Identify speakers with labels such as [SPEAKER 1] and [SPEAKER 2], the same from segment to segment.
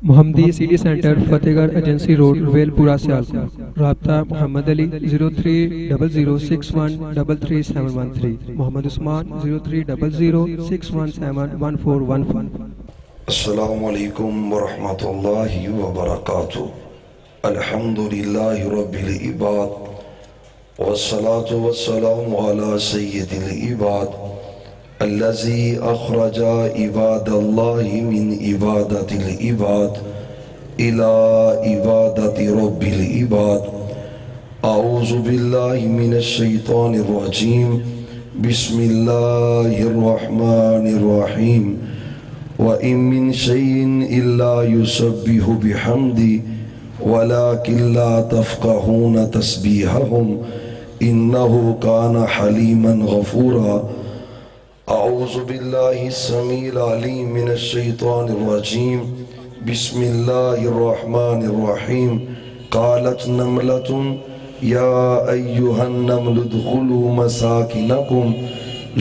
[SPEAKER 1] محمدی city centre فتح گڑھ agency road well پورہ سیالکوٹ۔ رابطہ محمد علی 0300613373 محمد عثمان 030061711415۔
[SPEAKER 2] السلام علیکم ورحمۃ اللہ وبرکاتہ۔ الحمد للہ رب العباد والصلاة والسلام علی سید العباد الذي اخرج عباد اللہ من عبادت العباد الى عبادت رب العباد۔ اعوذ باللہ من الشیطان الرجیم، بسم اللہ الرحمن الرحیم۔ وَإِن مِّن شَيْءٍ إِلَّا يُسَبِّحُ بِحَمْدِهِ وَلَكِن لَّا تَفْقَهُونَ تَسْبِيحَهُمْ إِنَّهُ كَانَ حَلِيمًا غَفُورًا۔ اعوذ باللہ السمیع العلیم من الشیطان الرجیم، بسم اللہ الرحمن الرحیم۔ قالت نملة یا ایہا النمل ادخلوا مساکنکم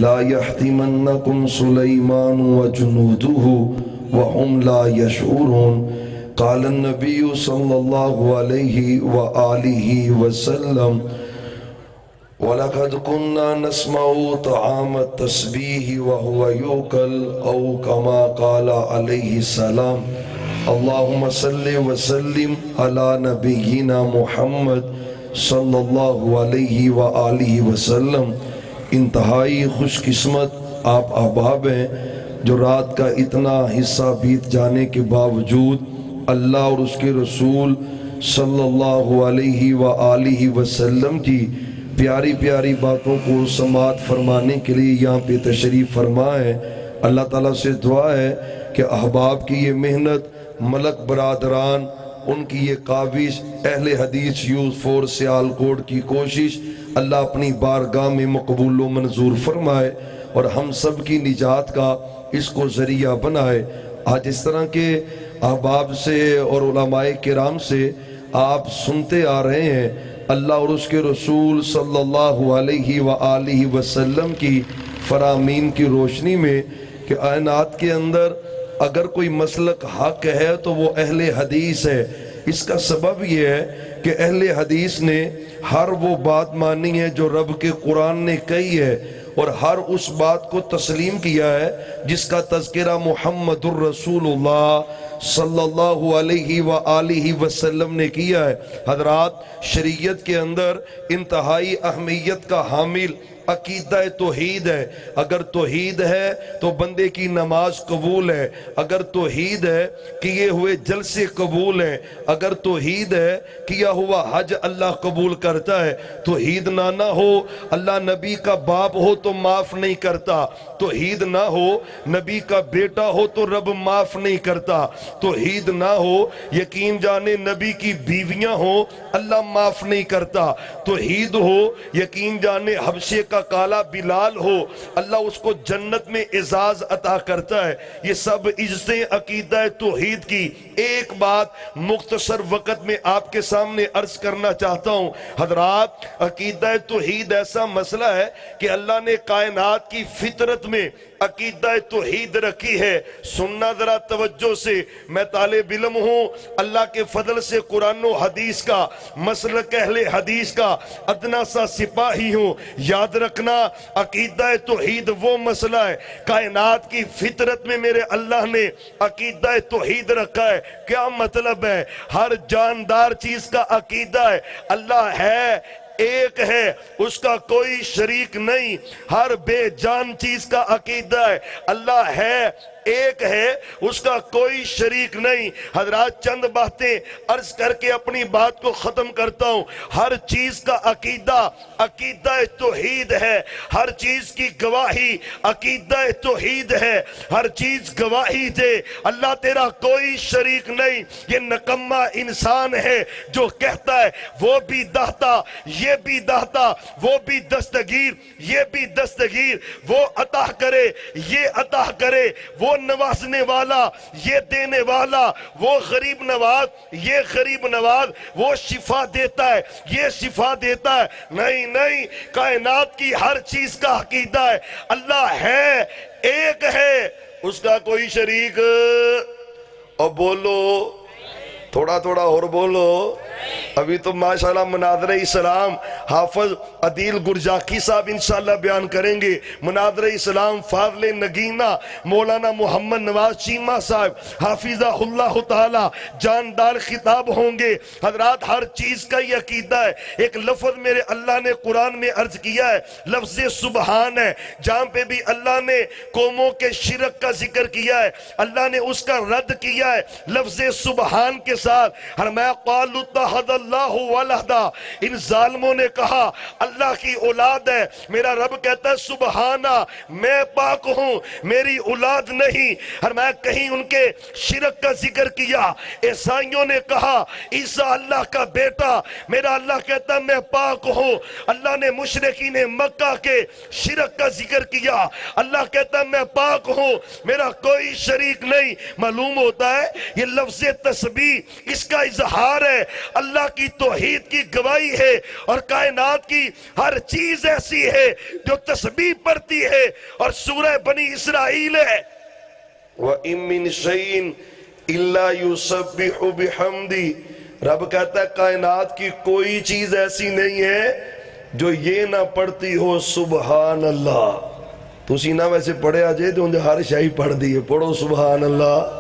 [SPEAKER 2] لا يحطمنكم سليمان وجنوده وهم لا يشعرون۔ قال النبي صلى الله عليه وآله وسلم وَلَقَدْ كُنَّا نَسْمَعُ طَعَامَ التَّسْبِيحِ وَهُوَ يُؤْكَلُ أَوْ كَمَا قَالَ عَلَيْهِ السَّلَامُ۔ اللهم صل وسلم على نبينا محمد صلی اللہ علیہ وآلہ وسلم۔ انتہائی خوش قسمت آپ احباب ہیں جو رات کا اتنا حصہ بیت جانے کے باوجود اللہ اور اس کے رسول صلی اللہ علیہ وآلہ وسلم کی پیاری پیاری باتوں کو سماعت فرمانے کے لیے یہاں پہ تشریف فرما ہے۔ اللہ تعالیٰ سے دعا ہے کہ احباب کی یہ محنت، ملک برادران ان کی یہ کاوش، اہل حدیث یوز فور سیالکوٹ کی کوشش اللہ اپنی بارگاہ میں مقبول و منظور فرمائے اور ہم سب کی نجات کا اس کو ذریعہ بنائے۔ آج اس طرح کے احباب سے اور علماء کرام سے آپ سنتے آ رہے ہیں اللہ اور اس کے رسول صلی اللہ علیہ وآلہ وسلم کی فرامین کی روشنی میں کہ کائنات کے اندر اگر کوئی مسلک حق ہے تو وہ اہل حدیث ہے۔ اس کا سبب یہ ہے کہ اہل حدیث نے ہر وہ بات مانی ہے جو رب کے قرآن نے کہی ہے اور ہر اس بات کو تسلیم کیا ہے جس کا تذکرہ محمد الرسول اللہ صلی اللہ علیہ وآلہ وسلم نے کیا ہے۔ حضرات، شریعت کے اندر انتہائی اہمیت کا حامل عقیدہ توحید ہے۔ اگر توحید ہے تو بندے کی نماز قبول ہے، اگر توحید ہے کیے ہوئے جلسے قبول ہیں، اگر توحید ہے کیا ہوا حج اللہ قبول کرتا ہے۔ توحید نہ ہو، اللہ نبی کا باپ ہو تو معاف نہیں کرتا، توحید نہ ہو نبی کا بیٹا ہو تو رب معاف نہیں کرتا، توحید نہ ہو یقین جانے نبی کی بیویاں ہو اللہ معاف نہیں کرتا، توحید ہو یقین جانے حبشے کا کالا بلال ہو اللہ اس کو جنت میں اعزاز عطا کرتا ہے۔ یہ سب اجزیں عقیدہ توحید کی۔ ایک بات مختصر وقت میں آپ کے سامنے عرض کرنا چاہتا ہوں۔ حضرات، عقیدہ توحید ایسا مسئلہ ہے کہ اللہ نے کائنات کی فطرت میں عقیدہ توحید رکھی ہے۔ سننا ذرا توجہ سے، میں طالب علم ہوں، اللہ کے فضل سے قرآن و حدیث کا، مسلک اہل حدیث کا ادنا سا سپاہی ہوں۔ یاد رکھنا، عقیدہ توحید وہ مسئلہ ہے، کائنات کی فطرت میں میرے اللہ نے عقیدہ توحید رکھا ہے۔ کیا مطلب ہے؟ ہر جاندار چیز کا عقیدہ ہے اللہ ہے، ایک ہے، اس کا کوئی شریک نہیں۔ ہر بے جان چیز کا عقیدہ ہے اللہ ہے، ایک ہے، اس کا کوئی شریک نہیں۔ حضرات، چند باتیں عرض کر کے اپنی بات کو ختم کرتا ہوں۔ ہر چیز کا عقیدہ عقیدہ توحید ہے، ہر چیز کی گواہی عقیدہ توحید ہے۔ ہر چیز گواہی دے اللہ تیرا کوئی شریک نہیں۔ یہ نکما انسان ہے جو کہتا ہے وہ بھی داتا، یہ بھی داتا، وہ بھی دستگیر، یہ بھی دستگیر، وہ عطا کرے، یہ عطا کرے، وہ نوازنے والا، یہ دینے والا، وہ غریب نواز، یہ غریب نواز، وہ شفا دیتا ہے، یہ شفا دیتا ہے۔ نہیں نہیں، کائنات کی ہر چیز کا عقیدہ ہے اللہ ہے، ایک ہے، اس کا کوئی شریک اور بولو تھوڑا تھوڑا اور بولو. ابھی تو ماشاءاللہ مناظرہ اسلام حافظ عدیل گرجاکی صاحب انشاءاللہ بیان کریں گے. مناظرہ اسلام فاضل نگینہ مولانا محمد نواز چیمہ صاحب حافظہ اللہ تعالی جاندار خطاب ہوں گے. حضرات ہر چیز کا یہ عقیدہ ہے. ایک لفظ میرے اللہ نے قرآن میں عرض کیا ہے, لفظ سبحان ہے. جہاں پہ بھی اللہ نے قوموں کے شرک کا ذکر کیا ہے, اللہ نے اس کا رد کیا ہے لفظ سبحان کے ساتھ. فرمایا قالوا اتخذ اللہ ولدا, ان ظالموں نے کہا اللہ کی اولاد ہے. میرا رب کہتا ہے سبحانہ, میں پاک ہوں, میری اولاد نہیں. فرمایا کہیں ان کے شرک کا ذکر کیا. عیسائیوں نے کہا عیسیٰ اللہ کا بیٹا, میرا اللہ کہتا ہے میں پاک ہوں. اللہ نے مشرکین مکہ کے شرک کا ذکر کیا. اللہ کہتا ہے میں پاک ہوں, میرا کوئی شریک نہیں. معلوم ہوتا ہے یہ لفظ تسبیح اس کا اظہار ہے, اللہ کی توحید کی گواہی ہے. اور کائنات کی ہر چیز ایسی ہے جو تسبیح پڑھتی ہے, اور سورہ بنی اسرائیل ہے وَإِن مِّن شَيْءٍ إِلَّا يُسَبِّحُ بِحَمْدِهِ. رب کہتا ہے کائنات کی کوئی چیز ایسی نہیں ہے جو یہ نہ پڑھتی ہو سبحان اللہ. تسی نہ ویسے پڑھے آجے تو انجھے ہر شاہی پڑھ دیئے, پڑھو سبحان اللہ.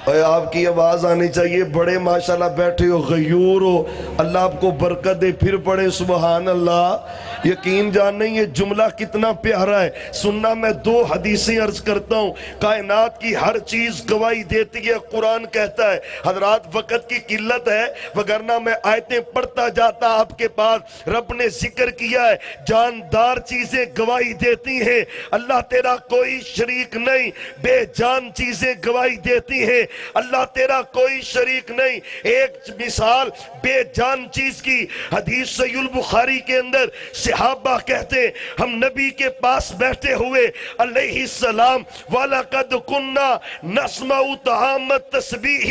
[SPEAKER 2] اور آپ کی آواز آنی چاہیے, بڑے ماشاءاللہ بیٹھے ہو, غیور ہو, اللہ آپ کو برکت دے, پھر پڑھے سبحان اللہ. یقین جاننے یہ جملہ کتنا پیارا ہے. سننا میں دو حدیثیں عرض کرتا ہوں. کائنات کی ہر چیز گواہی دیتی ہے, قرآن کہتا ہے. حضرات وقت کی قلت ہے وگرنہ میں آیتیں پڑھتا جاتا آپ کے پاس. رب نے ذکر کیا ہے جاندار چیزیں گواہی دیتی ہیں, اللہ تیرا کوئی شریک نہیں. بے جان چیزیں گواہی دیتی ہیں, اللہ تیرا کوئی شریک نہیں. ایک مثال بے جان چیز کی, حدیث صحیح البخاری کے اندر صحابہ کہتے ہم نبی کے پاس بیٹھے ہوئے علیہ السلام وَلَقَدْ كُنَّا نَسْمَعُ طَعَامَ التَّسْبِيحِ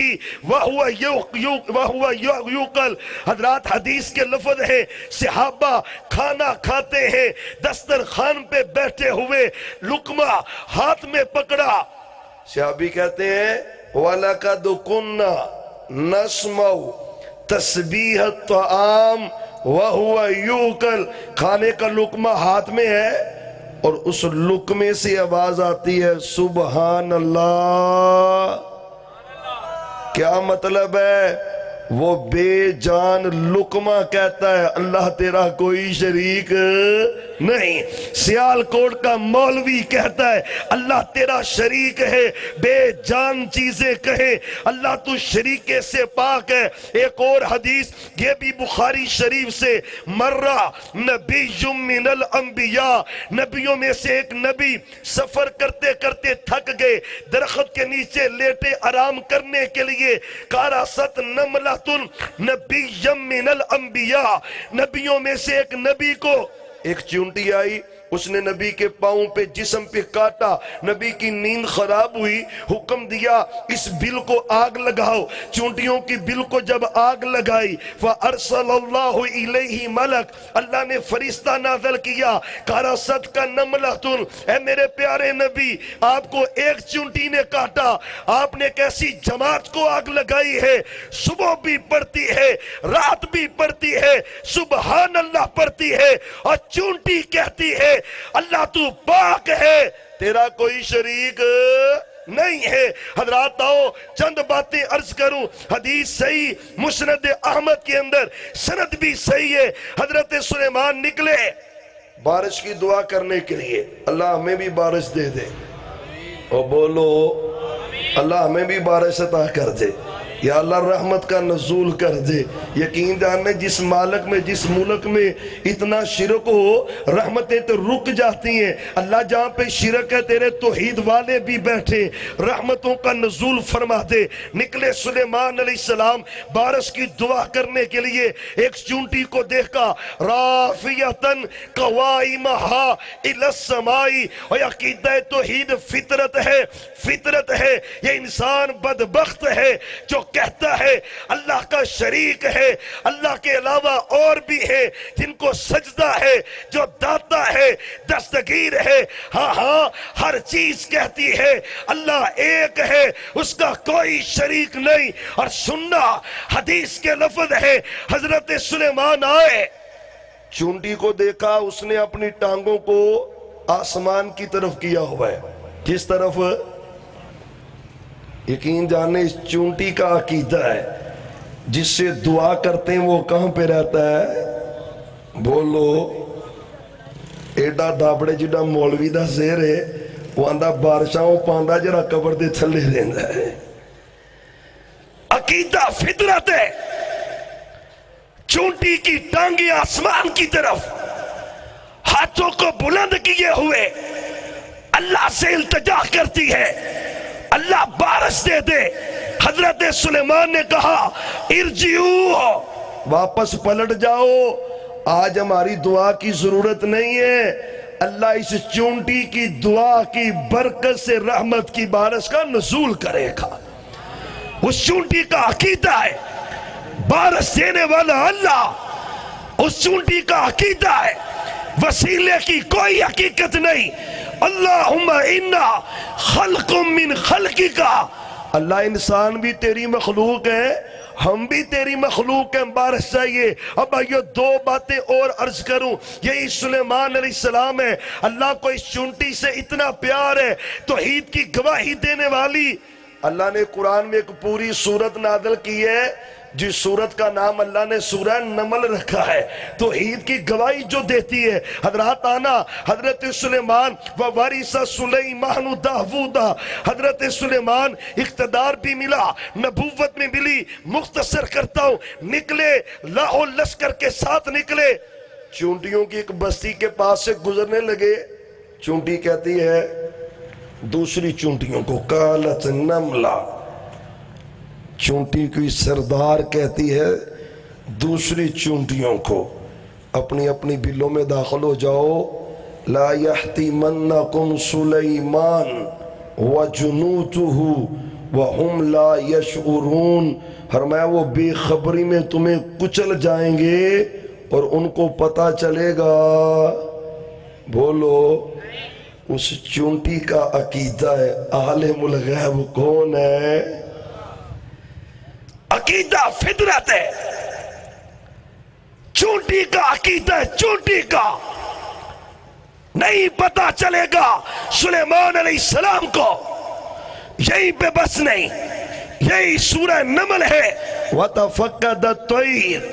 [SPEAKER 2] وَهُوَ يُقَلْ. حضرات حدیث کے لفظ ہے صحابہ کھانا کھاتے ہیں, دسترخوان پہ بیٹھے ہوئے, لقمہ ہاتھ میں پکڑا. صحابی کہتے ہیں وَلَقَدْ كُنَّا نَسْمَعُ تَسْبِيحَ الطَّعَامِ وَهُوَ يُوكَلْ. کھانے کا لقمہ ہاتھ میں ہے اور اس لقمے سے آواز آتی ہے سبحان اللہ. کیا مطلب ہے؟ وہ بے جان لقمہ کہتا ہے اللہ تیرا کوئی شریک نہیں. سیال کوٹ کا مولوی کہتا ہے اللہ تیرا شریک ہے. بے جان چیزیں کہیں اللہ تو شریکے سے پاک ہے. ایک اور حدیث یہ بھی بخاری شریف سے, مرہ نبی من الانبیاء, نبیوں میں سے ایک نبی سفر کرتے کرتے تھک گئے, درخت کے نیچے لیٹے آرام کرنے کے لیے. کاراست نملہ نبی من الانبیاء, نبیوں میں سے ایک نبی کو ایک چونٹی آئی, اس نے نبی کے پاؤں پہ جسم پہ کاٹا. نبی کی نیند خراب ہوئی, حکم دیا اس بل کو آگ لگاؤ. چونٹیوں کی بل کو جب آگ لگائی فَأَرْسَلَ اللَّهُ إِلَيْهِ مَلَكَ, اللہ نے فرشتہ نازل کیا. کارست کا نملتن, اے میرے پیارے نبی آپ کو ایک چونٹی نے کاٹا, آپ نے کیسی جماعت کو آگ لگائی ہے. صبح بھی پڑھتی ہے, رات بھی پڑھتی ہے, سبحان اللہ پڑھتی ہے, اور چونٹی کہتی ہے اللہ تو پاک ہے, تیرا کوئی شریک نہیں ہے. حضرات آؤ چند باتیں عرض کروں. حدیث صحیح مسند احمد کے اندر, سند بھی صحیح ہے. حضرت سلیمان نکلے بارش کی دعا کرنے کے لیے, اللہ ہمیں بھی بارش دے دے. اور بولو اللہ ہمیں بھی بارش عطا کر دے, یا اللہ رحمت کا نزول کر دے. یقین جاننے جس مالک میں جس ملک میں اتنا شرک ہو رحمتیں تو رک جاتی ہیں. اللہ جہاں پہ شرک ہے تیرے توحید والے بھی بیٹھے, رحمتوں کا نزول فرما دے. نکلے سلیمان علیہ السلام بارش کی دعا کرنے کے لیے, ایک چونٹی کو دیکھا رافیتن قوائمہا الی السمائی. اور عقیدہ توحید فطرت ہے, فطرت ہے. یہ انسان بدبخت ہے جو
[SPEAKER 3] کہتا ہے اللہ کا شریک ہے، اللہ کے علاوہ اور بھی ہے جن کو سجدہ ہے، جو داتا ہے، دستگیر ہے، ہاں ہاں ہر چیز کہتی ہے اللہ ایک ہے، اس کا کوئی شریک نہیں۔ اور سننا حدیث کے لفظ ہے، حضرت سلیمان آئے،
[SPEAKER 2] چونٹی کو دیکھا، اس نے اپنی ٹانگوں کو آسمان کی طرف کیا ہوا ہے۔ کس طرف؟ یقین جانے اس چونٹی کا عقیدہ ہے، جس سے دعا کرتے ہیں وہ کہاں پہ رہتا ہے؟ بولو۔ ایڈا دابڑے جڑا مولوی دا زیر ہے، وہ آندہ بارشاہوں پاندہ جرا قبر دے تھلے رہندا ہے۔
[SPEAKER 3] عقیدہ فطرت ہے، چونٹی کی ٹانگیں آسمان کی طرف، ہاتھوں کو بلند کیے ہوئے اللہ سے التجا کرتی ہے، اللہ بارش دے دے۔ حضرت سلیمان نے کہا ارجعو،
[SPEAKER 2] واپس پلٹ جاؤ، آج ہماری دعا کی ضرورت نہیں ہے، اللہ اس چونٹی کی دعا کی برکت سے رحمت کی بارش کا نزول کرے گا۔
[SPEAKER 3] اس چونٹی کا عقیدہ ہے بارش دینے والا اللہ، اس چونٹی کا عقیدہ ہے وسیلے کی کوئی حقیقت نہیں۔ اللہم انا خلق من خلقک،
[SPEAKER 2] اللہ انسان بھی تیری مخلوق ہے، ہم بھی تیری مخلوق ہیں، بارش چاہیے۔ اب یہ دو باتیں اور عرض کروں، یہی سلیمان علیہ السلام ہے، اللہ کو اس چونٹی سے اتنا پیار ہے، توحید کی گواہی دینے والی۔ اللہ نے قرآن میں ایک پوری سورت نازل کی ہے، جس سورت کا نام اللہ نے سورہ نمل رکھا ہے، توحید کی گواہی جو دیتی ہے۔ حضرات آنا، حضرت سلیمان وَوَرِثَ سُلَيْمَانُ دَاوُودَ، حضرت سلیمان اقتدار بھی ملا، نبوت میں ملی۔ مختصر کرتا ہوں، نکلے لاہو لشکر کے ساتھ نکلے، چونٹیوں کی ایک بستی کے پاس سے گزرنے لگے۔ چونٹی کہتی ہے دوسری چونٹیوں کو، قالت نملہ، چونٹی کی سردار کہتی ہے دوسری چونٹیوں کو اپنی اپنی بلوں میں داخل ہو جاؤ، لا یحتمنکم سلیمان وجنودہ وہم لا یشعرون، فرمایا وہ بے خبری میں تمہیں کچل جائیں گے اور ان کو پتہ چلے گا۔ بولو۔ اس چونٹی کا عقیدہ ہے عالم الغیب کون ہے؟
[SPEAKER 3] عقیدہ فطرت ہے، چونٹی کا عقیدہ ہے، چونٹی کا نہیں پتا چلے گا سلیمان علیہ السلام کو۔ یہی پہ بس نہیں، یہی سورہ نمل ہے۔
[SPEAKER 2] وَتَفَقَّدَ الطَّيْرَ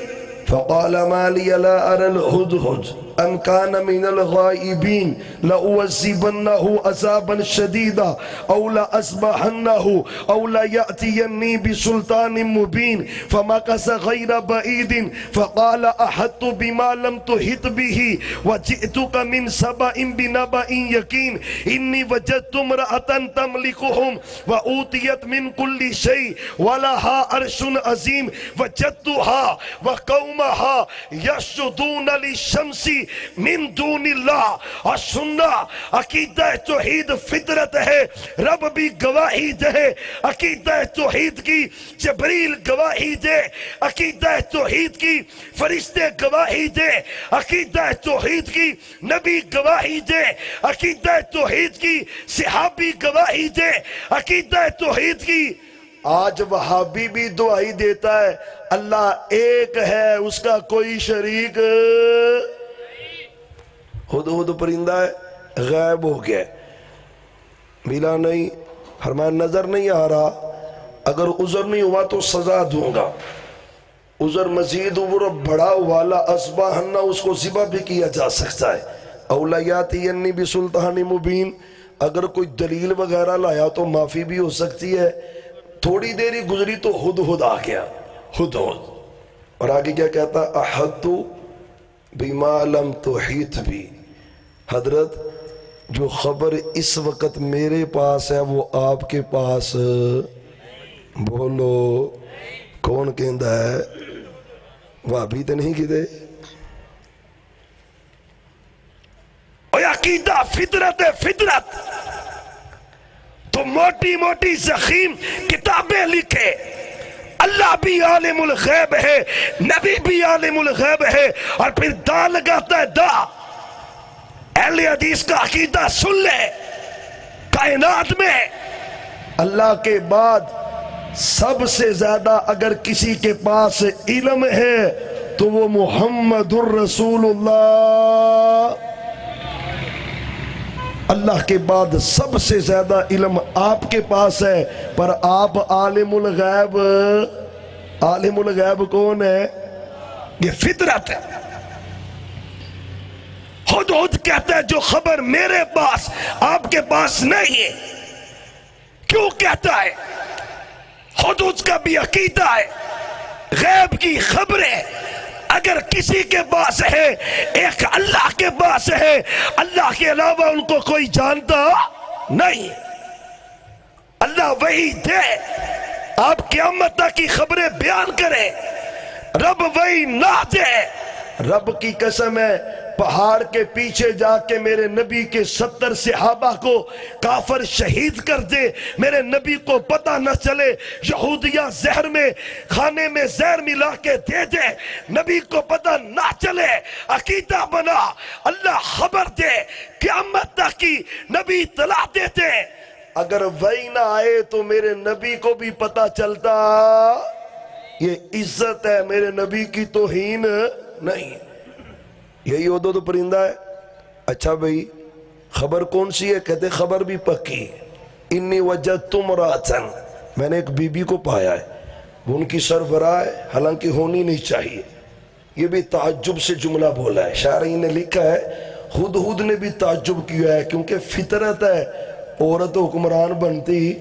[SPEAKER 2] فَقَالَ مَا لِيَ لَا أَرَى الْهُدْهُدَ أَمْ كَانَ مِنَ الْغَائِبِينَ لَأُعَذِّبَنَّهُ عَذَابًا شَدِيدًا أَوْ لَأَصْبَحَنَّهُ أَوْ لَيَأْتِيَنِّي بِسُلْطَانٍ مُبِينٍ فَمَكَثَ غَيْرَ بَعِيدٍ فَقَالَ أَحَطتُ بِمَا لَمْ تُحِطْ بِهِ وَجِئْتُكَ مِنْ سَبَإٍ بِنَبَإٍ يَقِينٍ إِنِّي وَجَدتُّ امْرَأَةً تَمْلِكُهُمْ وَأُوتِيَتْ مِنْ كُلِّ شَيْءٍ وَلَهَا عَرْشٌ عَظِيمٌ وَجَدتُّهَا وَقَوْمَهَا يَسْجُدُونَ لِلشَّمْسِ من دون اللہ۔ اور سننا، عقیدہ توحید فطرت ہے، رب بھی گواہی دے، عقیدہ توحید کی جبریل گواہی دے، عقیدہ توحید کی فرشتے گواہی دے، عقیدہ توحید کی نبی گواہی دے، عقیدہ توحید کی صحابی گواہی دے، عقیدہ توحید کی آج وہابی بھی دعائی دیتا ہے اللہ ایک ہے، اس کا کوئی شریک۔ ہدہد پرندہ ہے، غائب ہو گیا، ملا نہیں، فرمایا نظر نہیں آ رہا، اگر عذر نہیں ہوا تو سزا دوں گا، عذر مزید عمر بڑا والا اصبحنا، اس کو ذبح بھی کیا جا سکتا ہے۔ اولیاتینی بسلطان مبین، اگر کوئی دلیل وغیرہ لایا تو معافی بھی ہو سکتی ہے۔ تھوڑی دیری گزری تو ہدہد آ گیا، ہدہد، اور آگے کیا کہتا؟ احطُ بما لم تحیط بھی، حضرت جو خبر اس وقت میرے پاس ہے وہ آپ کے پاس، بولو کون کہندا ہے؟ وہابی تو نہیں کہتے؟
[SPEAKER 3] اور عقیدہ فطرت ہے، فطرت تو موٹی موٹی زخیم کتابیں لکھے، بھی عالم الغیب ہے، نبی بھی عالم الغیب ہے، اور پھر دا لگاتا ہے دا۔ اہل حدیث کا عقیدہ سن لے، کائنات میں اللہ کے بعد سب سے زیادہ اگر کسی کے پاس علم ہے تو وہ محمد الرسول اللہ۔ اللہ کے بعد سب سے زیادہ علم آپ کے پاس ہے، پر آپ عالم الغیب۔ عالم الغیب کون ہے؟ یہ فطرت ہے۔ خود کہتا ہے جو خبر میرے پاس آپ کے پاس نہیں ہے۔ کیوں کہتا ہے؟ خود اس کا بھی عقیدہ ہے غیب کی خبریں اگر کسی کے پاس ہے، ایک اللہ کے پاس ہے، اللہ کے علاوہ ان کو کوئی جانتا نہیں۔ اللہ وہی دے، آپ قیامت تک کی خبریں بیان کریں، رب وہی نہ دے۔ رب کی قسم ہے، پہاڑ کے پیچھے جا کے میرے نبی کے 70 صحابہ کو کافر شہید کر دے، میرے نبی کو پتہ نہ چلے، یہودیاں زہر میں کھانے میں زہر ملا کے دے دے، نبی کو پتہ نہ چلے، عقیدہ بنا، اللہ خبر دے، قیامت تک کی نبی اطلاع دیتے۔ اگر وہی نہ آئے تو میرے نبی کو بھی پتہ چلتا۔ یہ عزت ہے، میرے نبی کی توہین نہیں۔ یہی عہدہ تو پرندہ ہے۔ اچھا بھئی خبر کون سی ہے؟ کہتے خبر بھی پکی، انی وجدت امرأۃ، میں نے ایک بی بی کو پایا ہے، وہ ان کی سربراہ ہے، حالانکہ ہونی نہیں چاہیے۔ یہ بھی تعجب سے جملہ بولا ہے، شارحین نے لکھا ہے خود نے بھی تعجب کیا ہے، کیونکہ فطرت ہے، عورت حکمران بنتی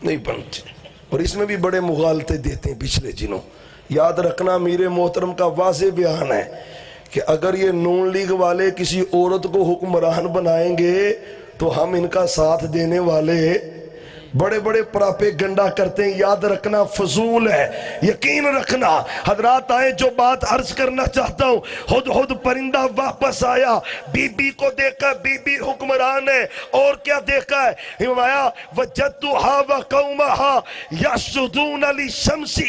[SPEAKER 3] نہیں بنتی، اور اس میں بھی بڑے مغالطے دیتے ہیں پچھلے جنوں۔ یاد رکھنا امیر محترم کا واضح بیان ہے کہ اگر یہ نون لیگ والے کسی عورت کو حکمران بنائیں گے تو ہم ان کا ساتھ دینے والے بڑے بڑے پراپے گنڈا کرتے ہیں۔ یاد رکھنا فضول ہے، یقین رکھنا۔ حضرات آئے، جو بات عرض کرنا چاہتا ہوں، خود پرندہ واپس آیا، بی بی کو دیکھا، بی بی حکمران ہے، اور کیا دیکھا ہے؟ فرمایا وجدتھا وقومھا یسجدون للشمس،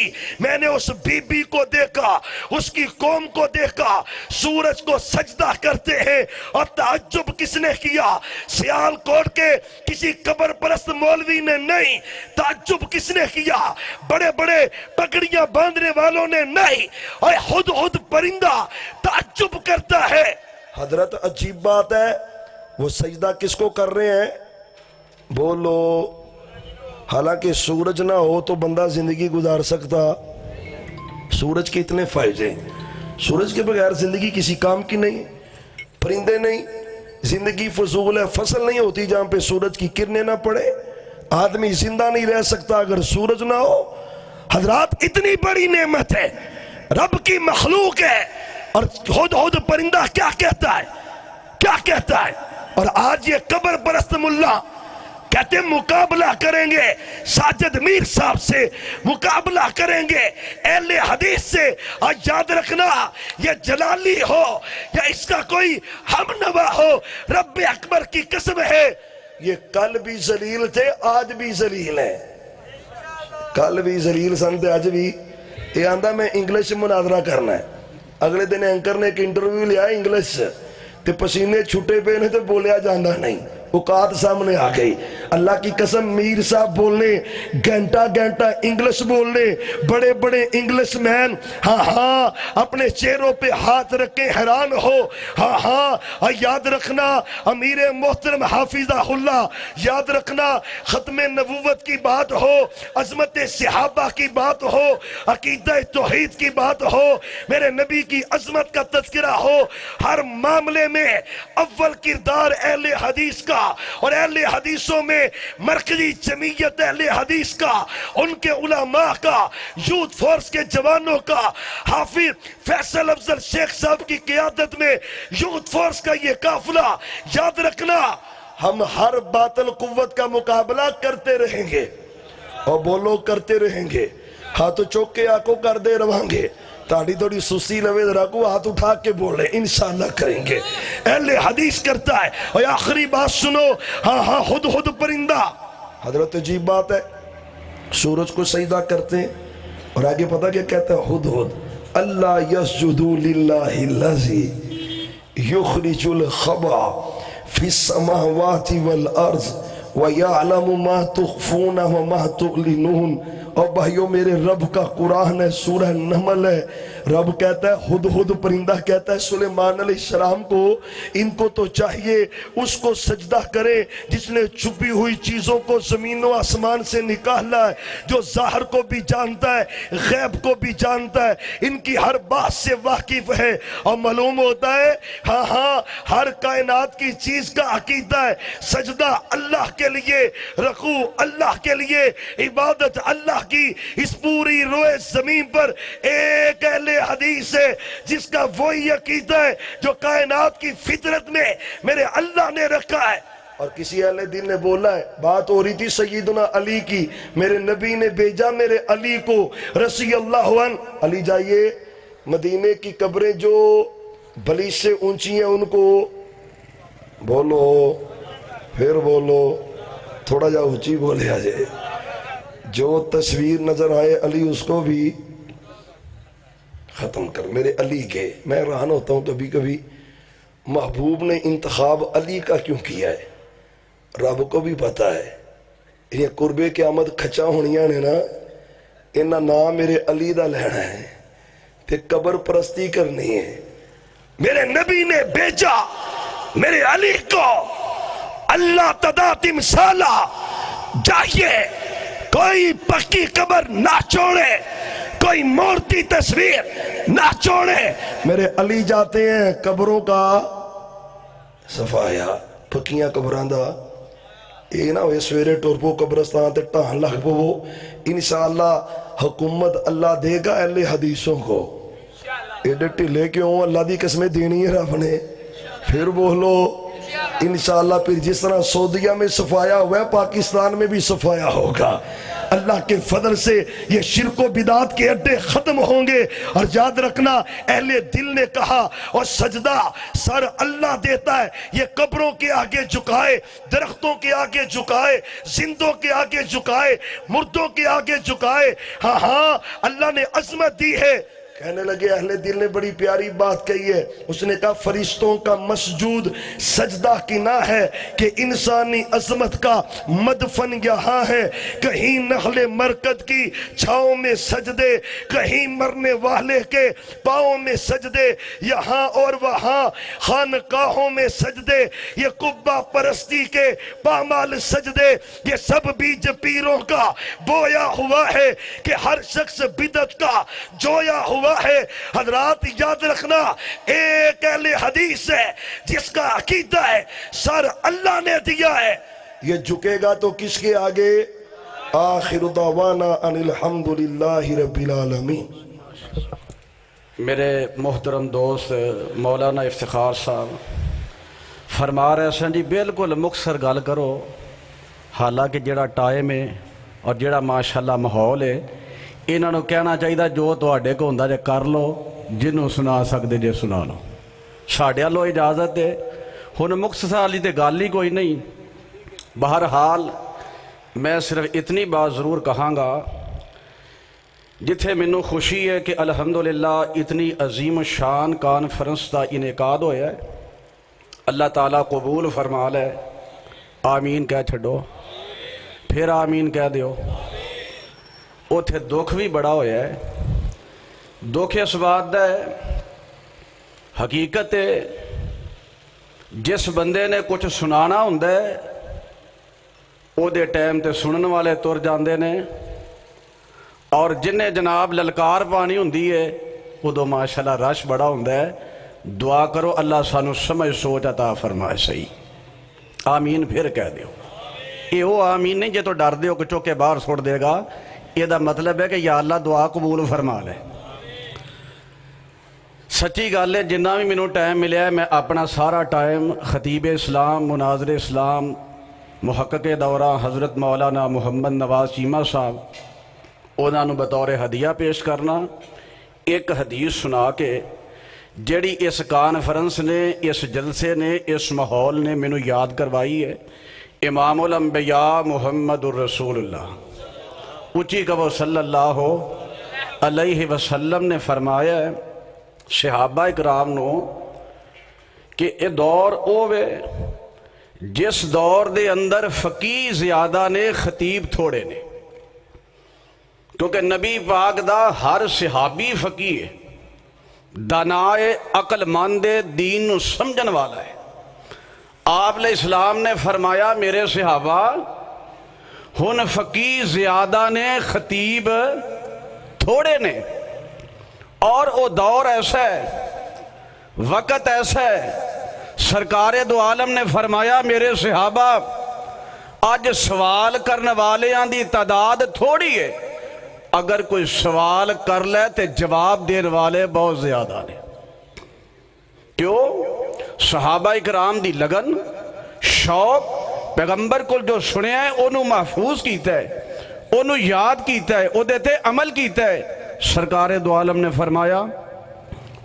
[SPEAKER 3] میں نے اس بی بی کو دیکھا، اس کی قوم کو دیکھا، سورج کو سجدہ کرتے ہیں۔ اور تعجب کس نے کیا؟ سیال کوٹ کے کسی قبر پرست مولوی نے نہیں، تعجب کس نے کیا؟ بڑے بڑے پگڑیاں باندھنے والوں نے نہیں، اور خود پرندہ تعجب کرتا ہے۔ حضرت عجیب بات ہے، وہ سجدہ کس کو کر رہے ہیں؟ بولو۔ حالانکہ سورج نہ ہو تو بندہ زندگی گزار سکتا۔ سورج کے اتنے فائدے، سورج کے بغیر زندگی کسی کام کی نہیں، پرندے نہیں، زندگی فضول ہے، فصل نہیں ہوتی جہاں پہ سورج کی کرنیں نہ پڑے، آدمی زندہ نہیں رہ سکتا اگر سورج نہ ہو۔ حضرات اتنی بڑی نعمت ہے، رب کی مخلوق ہے، اور خود پرندہ کیا کہتا ہے؟ کیا کہتا ہے؟ اور آج یہ قبر پرست ملا کہتے مقابلہ کریں گے ساجد میر صاحب سے، مقابلہ کریں گے اہل حدیث سے۔ آج یاد رکھنا، یہ جلالی ہو یا اس کا کوئی ہم نوا ہو، رب اکبر کی قسم ہے، یہ کل بھی ذلیل تھے، آج بھی ذلیل ہیں۔ کل بھی ذلیل سن تھے، آج بھی۔ یہ آندہ میں انگلش مناظرہ کرنا ہے، اگلے دن اینکر نے ایک انٹرویو لیا انگلش سے، تے پسینے چھٹے پہ نے تے بولیا جانا نہیں، اوقات سامنے آ گئی۔ اللہ کی قسم میر صاحب بولنے، گھنٹہ انگلش بولنے، بڑے بڑے انگلش مین، ہاں اپنے چہروں پہ ہاتھ رکھے حیران ہو۔ ہاں یاد رکھنا، امیر محترم حافظہ اللہ، یاد رکھنا، ختم نبوت کی بات ہو، عظمت صحابہ کی بات ہو، عقیدہ توحید کی بات ہو، میرے نبی کی عظمت کا تذکرہ ہو، ہر معاملے میں اول کردار اہل حدیث کا، اور اہل حدیثوں میں مرکزی جمعیت اہل حدیث کا، ان کے علماء کا، یوتھ فورس کے جوانوں کا، حافظ فیصل افضل شیخ صاحب کی قیادت میں یوتھ فورس کا یہ قافلہ۔ یاد رکھنا، ہم ہر باطل قوت کا مقابلہ کرتے رہیں گے، اور بولو کرتے رہیں گے، ہاتھ چوک کے آنکھوں کر دے رواں گے، تاڑی توڑی سوسی لوے دراکو ہاتھ اٹھا کے بولے، انشاءاللہ کریں گے۔ اہل حدیث کرتا ہے۔ اور آخری بات سنو، ہاں خود پرندہ، حضرت عجیب بات ہے، سورج کو سجدہ کرتے ہیں،
[SPEAKER 2] اور آگے پتہ کیا کہتا ہے ہدہد اللہ یسجدوا للہ الذی یخرج الخبا فی السماوات والارض وَيَعْلَمُ مَا تُخْفُونَ وَمَا تُعْلِنُونَ۔ اور بھائیو میرے رب کا قرآن ہے، سورہ نمل ہے، رب کہتا ہے ہدہد پرندہ کہتا ہے سلیمان علیہ السلام کو ان کو تو چاہیے اس کو سجدہ کرے جس نے چھپی ہوئی چیزوں کو زمین و آسمان سے نکالا ہے، جو ظاہر کو بھی جانتا ہے غیب کو بھی جانتا ہے، ان کی ہر بات سے واقف ہے، اور معلوم ہوتا ہے ہاں ہر کائنات کی چیز کا عقیدہ ہے سجدہ اللہ کے لیے، رکوع اللہ کے لیے، عبادت اللہ کی۔ اس پوری روئے زمین پر ایک اہل حدیث ہے جس کا وہی عقیدہ ہے جو کائنات کی فطرت میں میرے اللہ نے رکھا ہے۔ اور کسی اہل دل نے بولا ہے، بات ہو رہی تھی سیدنا علی کی، میرے نبی نے بھیجا میرے علی کو رضی اللہ عنہ، علی جائیے مدینے کی قبریں جو بلی سے اونچی ہیں ان کو بولو، پھر بولو، تھوڑا جا اونچی بولے آجائے، جو تصویر نظر آئے علی اس کو بھی ختم کر، میرے علی کے۔ میں رہن ہوتا ہوں کبھی کبھی محبوب نے انتخاب علی کا کیوں کیا ہے، رب کو بھی پتا ہے یہ قرب قیامت کھچا ہونیاں نے نا، انہا نام میرے علی دا لینا ہے تے قبر پرستی کرنی ہے۔ میرے نبی نے بھیجا میرے علی کو، اللہ تدا تمثالہ، جائیے کوئی پکی قبر نہ چھوڑے، کوئی مورتی تصویر نہ چھوڑے۔ میرے علی جاتے ہیں قبروں کا صفایا، پکیاں قبران دا یہ نہ ہوئے سویرے ٹورپو قبرستان تے ٹہن لگ پو، انشاءاللہ حکومت اللہ دے گا اہل حدیثوں کو۔ ایڈے ٹھلے کیوں اللہ دی قسمیں دینی ہے رب نے، پھر بولو انشاءاللہ۔ پھر جس طرح سعودیہ میں صفایا ہوا ہے پاکستان میں بھی صفایا ہوگا، اللہ کے فضل سے یہ شرک و بدعات کے اڈے ختم ہوں گے۔ اور یاد رکھنا اہل دل نے کہا اور سجدہ سر اللہ دیتا ہے، یہ قبروں کے آگے جھکائے، درختوں کے آگے جھکائے، زندوں کے آگے جھکائے، مردوں کے آگے جھکائے۔ ہاں اللہ نے عظمت دی ہے۔ کہنے لگے اہل دل نے بڑی پیاری بات کہی ہے، اس نے کہا فرشتوں کا مسجود سجدہ کی نہ ہے کہ انسانی عظمت کا مدفن یہاں ہے، کہیں نخل مرکد کی چھاؤں میں سجدے، کہیں مرنے والے کے پاؤں میں سجدے، یہاں اور وہاں خانقاہوں میں سجدے، یہ قبہ پرستی کے پامال سجدے، یہ سب بیج پیروں کا بویا ہوا ہے کہ ہر شخص بدعت کا جویا ہوا ہے۔ حضرات یاد رکھنا ایک اہل حدیث ہے جس کا عقیدہ ہے سر اللہ نے دیا ہے، یہ جھکے گا تو کس کے آگے؟ آخر دعوانا ان الحمدللہ رب العالمین۔
[SPEAKER 4] میرے محترم دوست مولانا افتخار صاحب فرما رہے سن جی بالکل مختصر گل کرو، حالانکہ جڑا ٹائم ہے اور جڑا ماشاءاللہ ماحول ہے، انہوں نے کہنا چاہیے جو تواڈے کو ہوندا جے کر لو، جنوں سنا سکدے جے سنا لو، ساڈے والوں اجازت ہے۔ ہن مختصر والی تے گل ہی کوئی نہیں۔ بہرحال میں صرف اتنی بات ضرور کہاں گا، جتھے مینوں خوشی ہے کہ الحمدللہ اتنی عظیم شان کانفرنس دا انعقاد ہویا ہے، اللہ تعالیٰ قبول فرما لے۔ آمین کہہ چھڈو، پھر آمین کہہ دیو۔ اوتھے دکھ بھی بڑا ہویا ہے، دکھ اس بات دا ہے، حقیقت ہے جس بندے نے کچھ سنانا ہوندا ہے او دے ٹائم تے سنن والے تر جاندے نے، اور جنہیں جناب للکار پانی ہوندی ہے ادو ماشاءاللہ رش بڑا ہوندا ہے۔ دعا کرو اللہ سانو سمجھ سوچ عطا فرمائے۔ صحیح آمین پھر کہہ دیو، یہ وہ آمین نہیں جے تو ڈر دیو کہ چوکے باہر چھوڑ دے گا، یہ دا مطلب ہے کہ یا اللہ دعا قبول فرما لے۔ سچی گل ہے جنہ بھی مینوں ٹائم ملیا ہے میں اپنا سارا ٹائم خطیب اسلام، مناظر اسلام، محقق دورہ حضرت مولانا محمد نواز چیمہ صاحب انہاں نوں بطور ہدیہ پیش کرنا، ایک حدیث سنا کے جڑی اس کانفرنس نے، اس جلسے نے، اس ماحول نے مینوں یاد کروائی ہے۔ امام الانبیاء محمد الرسول اللہ، اونچی کہو صلی اللہ علیہ وسلم نے فرمایا ہے صحابہ اکرام نو کہ یہ دور ہوے جس دور دے اندر فقیہ زیادہ نے خطیب تھوڑے نے، کیونکہ نبی پاک دا ہر صحابی فقیہ ہے، دانائے عقل مند دین نو سمجھن والا ہے۔ آپ علیہ السلام نے فرمایا میرے صحابہ ہن فقیہ زیادہ نے خطیب تھوڑے نے، اور وہ دور ایسا ہے، وقت ایسا ہے، سرکار دو عالم نے فرمایا میرے صحابہ آج سوال کرنے والیاں دی تعداد تھوڑی ہے، اگر کوئی سوال کر لے تو جواب دین والے بہت زیادہ نے۔ کیوں؟ صحابہ اکرام دی لگن، شوق، پیغمبر کو جو سنیا ہے انہوں محفوظ کیتا ہے، انہوں یاد کیتا ہے، او دیتے عمل کیتا ہے۔ سرکار دو عالم نے فرمایا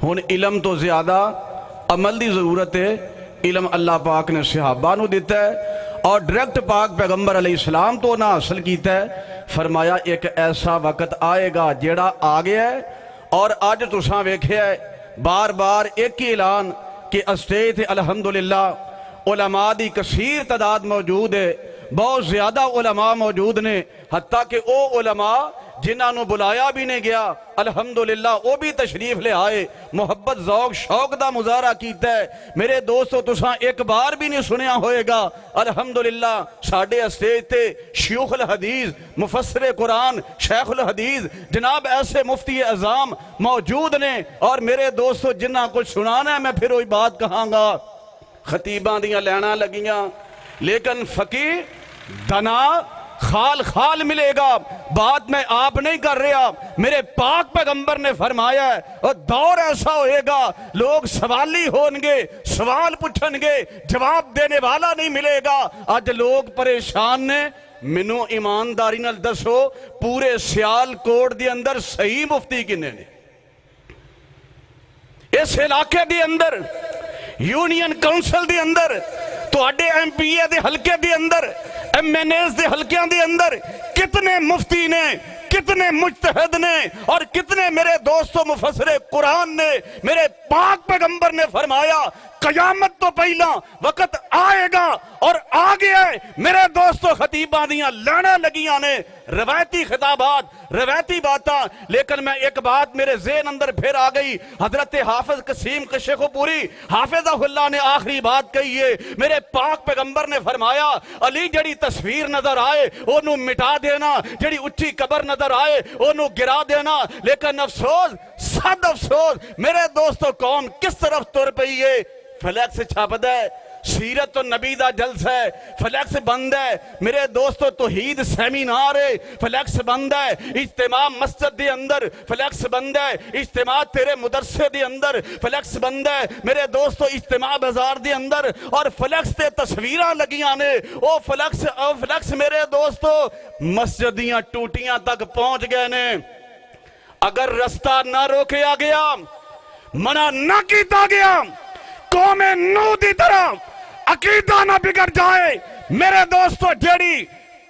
[SPEAKER 4] ہن علم تو زیادہ عمل دی ضرورت ہے، علم اللہ پاک نے صحابہ نو دیتا ہے اور ڈائریکٹ پاک پیغمبر علیہ السلام تو نہ حاصل کیتا ہے۔ فرمایا ایک ایسا وقت آئے گا جیڑا آگیا ہے، اور آج تساں ویکھیا ہے بار بار ایک ہی اعلان کہ اسٹیج تے الحمدللہ علماء دی کثیر تعداد موجود ہے، بہت زیادہ علماء موجود نے، حتیٰ کہ او علماء جنہاں نو بلایا بھی نہیں گیا الحمدللہ وہ بھی تشریف لے آئے، محبت ذوق شوق دا مظاہرہ کیتا ہے۔ میرے دوستو تساں ایک بار بھی نہیں سنیا ہوئے گا الحمدللہ ساڑھے اسٹیج تے شیوخ الحدیث مفسر قرآن شیخ الحدیث جناب ایسے مفتی اعظام موجود نے، اور میرے دوستو جنہاں کچھ سنانا ہے میں پھر وہی بات کہاں گا، خطیباں دیاں لینا لگیاں، لیکن فقیہ دنا خال خال ملے گا۔ بات میں آپ نہیں کر رہا، میرے پاک پیغمبر نے فرمایا ہے اور دور ایسا ہوئے گا لوگ سوالی ہونگے، سوال پوچھن گے، جواب دینے والا نہیں ملے گا۔ آج لوگ پریشان نے، منو ایمانداری نال دسو پورے سیال کوٹ دی اندر صحیح مفتی کنے نے؟ اس علاقے دی اندر یونین کونسل دی اندر تو اڈے ایم پی اے دے حلقے دی اندر ایم این ایز دے حلقیاں دے اندر کتنے مفتی نے، کتنے مجتہد نے، اور کتنے میرے دوستوں مفسر قرآن نے۔ میرے پاک پیغمبر نے فرمایا قیامت تو پہلا وقت آئے گا اور آگے ہے، میرے دوستوں خطیباں دیاں لانا لگیاں نے، روایتی خطابات، روایتی باتاں۔ لیکن میں ایک بات میرے ذہن اندر پھر آ گئی، حضرت حافظ قسیم قشیخو پوری حافظہ اللہ نے آخری بات کہی ہے، میرے پاک پیغمبر نے فرمایا علی جڑی تصویر نظر آئے انہوں مٹا دینا، جڑی اچھی قبر نظر آئے انہوں گرا دینا۔ لیکن افسوس، صد افسوس، میرے دوستو قوم کس طرف تر پئی ہے؟ فلیکس چھاپ دے، سیرت النبی دا جلسہ ہے، فلیکس بند ہے، میرے دوستو توحید سیمینار ہے، فلیکس بند ہے، اجتماع مسجد دے اندر فلیکس بند ہے، اجتماع تیرے مدرسے دے اندر فلیکس بند ہے، میرے دوستو اجتماع بازار دے اندر، اور فلیکس تے تصویراں لگیاں نے، او فلیکس میرے دوستو مسجدیاں ٹوٹیاں تک پہنچ گئے نے۔ اگر رستہ نہ روکیا گیا، منع نہ کیتا گیا، قوم نوح دی طرح عقیدہ نہ بگڑ جائے، میرے دوستو جیڑی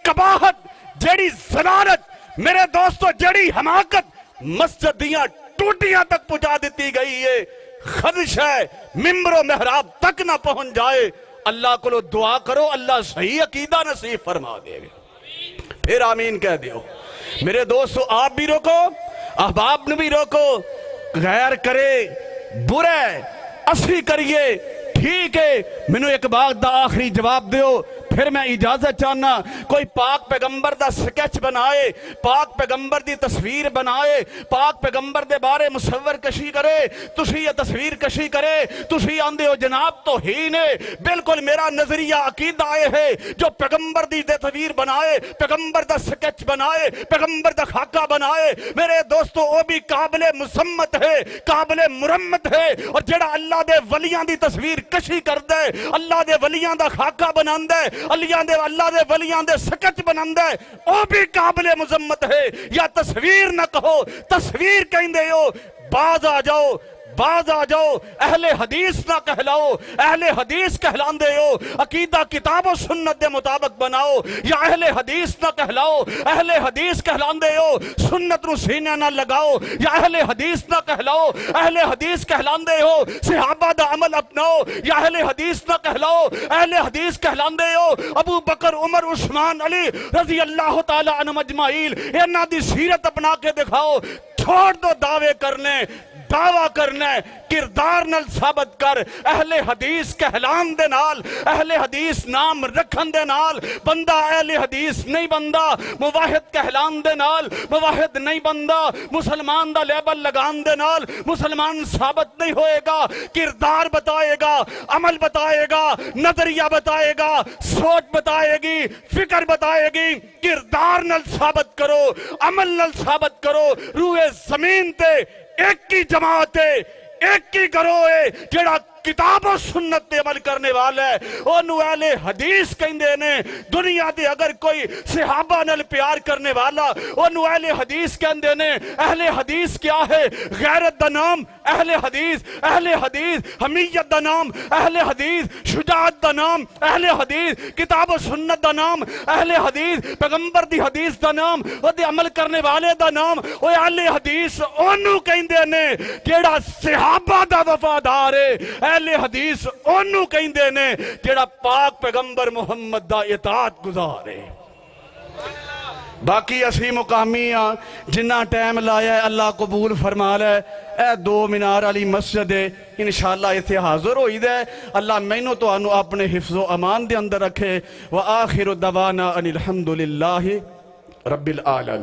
[SPEAKER 4] قباحت، جیڑی زلالت، میرے دوستو جیڑی حماقت مسجدیاں ٹوٹیاں تک پہنچا دیتی گئی ہے، خدشہ ہے ممبر و محراب تک نہ پہنچ جائے۔ اللہ کو دعا کرو اللہ صحیح عقیدہ نصیب فرما دے گا، پھر آمین کہہ دیو۔ میرے دوستو آپ بھی روکو، احباب نے بھی روکو، غیر کرے برے اسی کریے ٹھیک ہے۔ منو ایک بات دا آخری جواب دیو، پھر میں اجازت چاہنا، کوئی پاک پیغمبر دا سکیچ بنائے، پاک پیغمبر دی تصویر بنائے، پاک پیغمبر دے بارے مصور کشی کرے، تسی یہ تصویر کشی کرے، تسی آندے ہو جناب توہین ہے۔ بالکل میرا نظریہ عقیدہ آئے ہے جو پیغمبر دی تصویر بنائے، پیغمبر دا سکیچ بنائے، پیغمبر دا خاکہ بنائے، میرے دوستو وہ بھی قابل مسمت ہے، قابل مرمت ہے، اور جڑا اللہ دے ولیاں دی تصویر کشی کر دے، اللہ دے ولیاں دا خاکہ بنان دے، اللہ دے ولیاں دے سکچ بنان دے، وہ بھی قابل مذمت ہے۔ یا تصویر نہ کہو، تصویر کہیں دے ہو، باز آ جاؤ، باز آ جاؤ، اہل حدیث نہ کہلاؤ، اہل حدیث کہلان دے ہو، عقیدہ کتاب و سنت دے مطابق بناؤ، یا اہل حدیث نہ کہلاؤ، اہل حدیث کہلان دے ہو سنت نو سینے نہ لگاؤ، یا اہل حدیث نہ کہلاؤ، اہل حدیث کہلان دے ہو صحابہ دا عمل اپناؤ، یا اہل حدیث نہ کہلاؤ، اہل حدیث کہلان دے ہو ابو بکر عمر عثمان علی رضی اللہ تعالی عنہم اجمعین انہاں دی سیرت اپنا کے دکھاؤ۔ چھوڑ دو دعوے کرنے، دعویٰ کرنا ہے، کردار نال ثابت کر۔ اہل حدیث کہلان دے نال، اہل حدیث نام رکھن دے نال بندہ اہل حدیث نہیں بندہ، مواحد کہلان دے نال مواحد نہیں بندہ، مسلمان دا لیبل لگان دے نال مسلمان ثابت نہیں ہوئے گا۔ کردار بتائے گا، عمل بتائے گا، نظریہ بتائے گا، سوچ بتائے گی، فکر بتائے گی۔ کردار نال ثابت کرو، عمل نال ثابت کرو۔ روئے زمین تے ایک ہی جماعت ہے، ایک ہی گروہ ہے جڑا کتاب و سنت تے عمل کرنے والا ہے، انہوں اہل حدیث کہندے نے۔ دنیا دے اگر کوئی صحابہ نال پیار کرنے والا انہوں اہل حدیث کہندے نے۔ اہل حدیث کیا ہے؟ غیرت دا نام اہل حدیث، اہل حدیث حمیت دا نام اہل حدیث، شجاعت دا نام اہل حدیث، کتاب و سنت دا نام اہل حدیث، پیغمبر دی حدیث دا نام او دے عمل کرنے والے دا نام او اہل حدیث انہوں کہندے نے جیڑا صحابہ دا وفادار ہے۔ اہل حدیث انہوں کہندے نے جیڑا پاک پیغمبر محمد دا اطاعت گزار ہے۔ باقی اسی مقامیاں جنہ ٹائم لایا ہے اللہ قبول فرما لے۔ اے 2 مینار علی مسجد ہے، انشاءاللہ اسے حاضر ہوئی دے۔ اللہ مینوں تو انو اپنے حفظ و امان دے اندر رکھے۔ وآخر دعوانا ان الحمدللہ رب العالمین۔